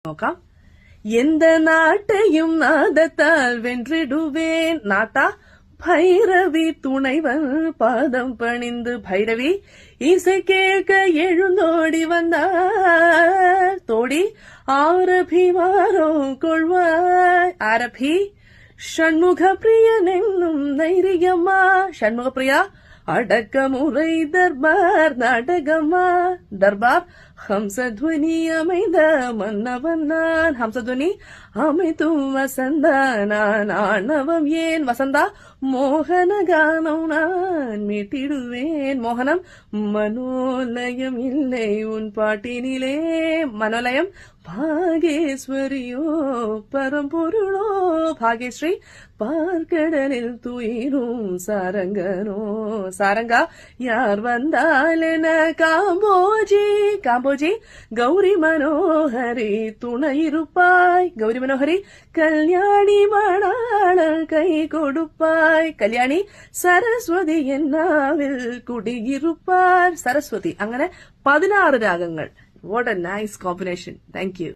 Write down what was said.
നോക്കാം. எந்த நாட்டையும் நாதத்தால் வென்றிடுவேன். நாட்டா பைரவி துணைவன் பாதம் பணிந்து பைரவி இசை கேட்க எழுந்தோடி வந்தார். தோடி ஆரபி வாரம் கொள்வாய். ஆரபி ஷண்முக பிரியன் என்னும் தைரியம்மா. ஷண்முக பிரியா அடக்கமுறை தர்பார் நாடகமா. தர்பார் ஹம்சத்வனி அமைந்த மன்னவன் நான். ஹம்சத்வனி அமைத்தும் வசந்தா நான். ஆணவம் ஏன் வசந்தா மோகன கானம் நான் மீட்டிடுவேன். மோகனம் மனோலயம் இல்லை உன் பாட்டினிலே. மனோலயம் பாகேஸ்வரியோ பரம்பொருளோ. பாகேஸ்வரி பார்க்கடலில் துயிரும் சாரங்கனோ. சாரங்கா யார் வந்தால் என காம்போஜி. காம்போஜி கௌரி மனோஹரி துணை இருப்பாய். கௌரி மனோஹரி கல்யாணி மணாளர் கை கொடுப்பாய். கல்யாணி സരസ്വതി എന്നാവിൽ കുടിയിരുപ്പാർ. സരസ്വതി അങ്ങനെ 16 രാഗങ്ങൾ. What a nice combination. Thank you.